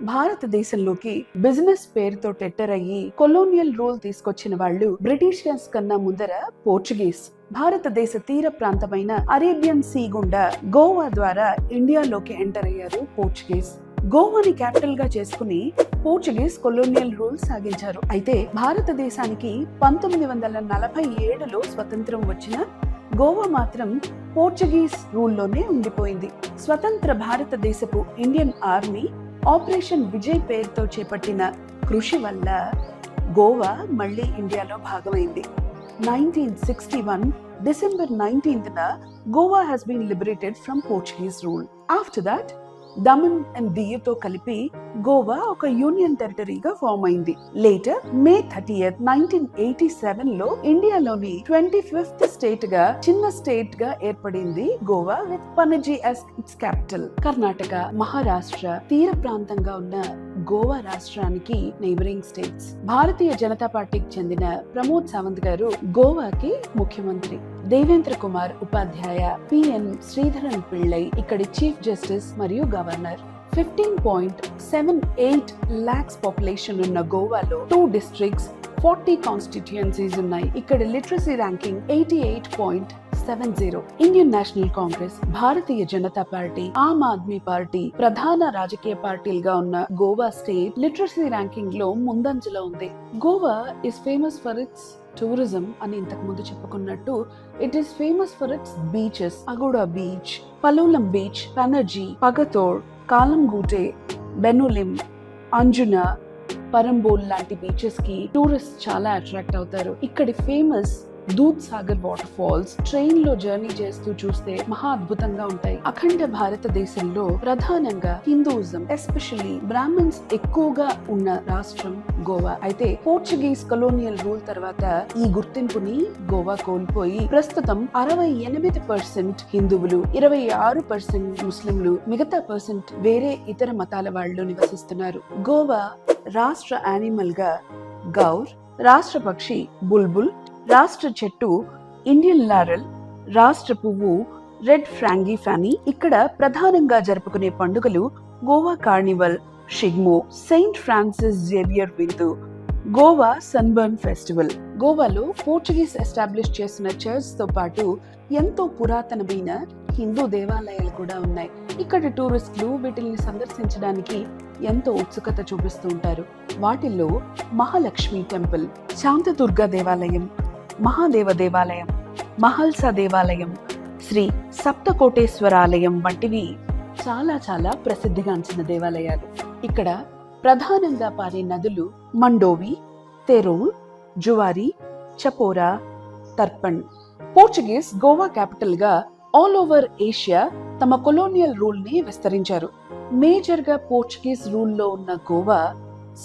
భారతదేశంలోకి business పేరుతో టెట్టర్ అయ్యి colonial rule తీసుకొచ్చిన వాళ్ళు బ్రిటిషర్స్ కన్నా ముందర పోర్చుగీస్. భారతదేశ తీర ప్రాంతమైన అరేబియన్ సీ గుండా గోవా ద్వారా ఇండియాలోకి ఎంటర్ అయ్యారు పోర్చుగీస్. గోవాని క్యాపిటల్ గా చేసుకుని పోర్చుగీస్ కొలోనియల్ రూల్ సాగించారు. అయితే భారతదేశానికి 1947లో స్వతంత్రం వచ్చిన గోవా మాత్రం పోర్చుగీస్ రూల్లోనే ఉండిపోయింది. స్వతంత్ర భారతదేశపు ఇండియన్ ఆర్మీ ఆపరేషన్ విజయ్ పేరుతో చేపట్టిన కృషి వల్ల గోవా మళ్లీ ఇండియాలో భాగమైంది. 1961 December 19th Goa has been liberated from Portuguese rule. After that Daman and దియుతో కలిపి గోవా ఒక యూనియన్ టెరిటరీగా ఫామ్ అయింది. లేటర్ May 30th 1987లో ఇండియాలోని 25th స్టేట్ గా చిన్న స్టేట్ గా ఏర్పడింది Goa, with Panaji as its capital. Karnataka, Maharashtra తీర ప్రాంతంగా ఉన్న గోవా రాష్ట్రానికి నైబరింగ్ స్టేట్స్. భారతీయ జనతా పార్టీకి చెందిన ప్రమోద్ సావంత్ గారు గోవాకి ముఖ్యమంత్రి. దేవేంద్ర కుమార్ ఉపాధ్యాయ, పిఎన్ శ్రీధరన్ పిళ్ళై ఇక్కడి చీఫ్ జస్టిస్ మరియు గవర్నర్. 15.78 lakhs పాపులేషన్ ఉన్న గోవాలో 2 districts, 40 కాన్స్టిట్యుయెన్సీస్ ఉన్నాయి. ఇక్కడ literacy ranking 88.70. Indian National Congress, Bharatiya Janata party, Aam Aadmi party ప్రధాన రాజకీయ పార్టీలుగా ఉన్న గోవా స్టేట్ లిటరసీ ర్యాంకింగ్ లో ముందంజలో ఉంది. Goa is famous for its tourism అని ఇంతకు ముందు చెప్పుకున్నట్టు it is famous for its beaches. Agonda beach, Palolem beach, Panaji, Vagator, Calangute, Benaulim, Anjuna, పరంబోల్ లాంటి బీచెస్ కి టూరిస్ట్ చాలా అట్రాక్ట్ అవుతారు. ఇక్కడి famous Dudhsagar waterfalls train లో జర్నీ చేస్తూ చూస్తే మహా అద్భుతంగా ఉంటాయి. అఖండ భారతదేశంలో ప్రధానంగా హిందూయిజం, ఎస్పెషల్లీ బ్రాహ్మణ్స్ ఎక్కువగా ఉన్న రాష్ట్రం గోవా. అయితే పోర్చుగీస్ కొలోనియల్ రూల్ తర్వాత ఈ గుర్తింపుని గోవా కోల్పోయి ప్రస్తుతం 68% హిందువులు, 26% ముస్లింలు, మిగతా పర్సెంట్ వేరే ఇతర మతాల వాళ్ళు నివసిస్తున్నారు. గోవా రాష్ట్ర యానిమల్ గా గౌర్, రాష్ట్ర పక్షి బుల్బుల్, రాష్ట్ర చెట్టు ఇండియన్ లారెల్, రాష్ట్ర పువ్వు రెడ్ ఫ్రాంగిఫానీ. ఇక్కడ ప్రధానంగా జరుపుకునే పండుగలు Goa carnival, Shigmo, Saint Francis Xavier విందు, గోవా సన్బర్న్ ఫెస్టివల్. గోవాలో పోర్చుగీస్ ఎస్టాబ్లిష్ చేసిన చర్చ్ తో పాటు ఎంతో పురాతనమైన హిందూ దేవాలయాలు కూడా ఉన్నాయి. ఇక్కడ టూరిస్టులు వీటిని సందర్శించడానికి ఎంతో ఉత్సుకత చూపిస్తూ ఉంటారు. వాటిల్లో మహాలక్ష్మి టెంపుల్, శాంతదుర్గ దేవాలయం, మహాదేవ దేవాలయం, మహల్సా దేవాలయం, శ్రీ సప్తకోటేశ్వరాలయం వంటివి చాలా చాలా ప్రసిద్ధిగాంచిన దేవాలయాలు. ఇక్కడ ప్రధానంగా పారే నదులు మండోవి, తెరోల్, జువారి, చపోరా, తర్పణ్. పోర్చుగీస్ గోవా క్యాపిటల్ గా ఆల్ ఓవర్ ఏషియా తమ కొలోనియల్ రూల్ ని విస్తరించారు. మేజర్ గా పోర్చుగీస్ రూల్ లో ఉన్న Goa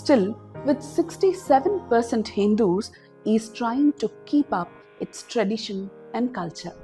still with 67% Hindus is trying to keep up its tradition and culture.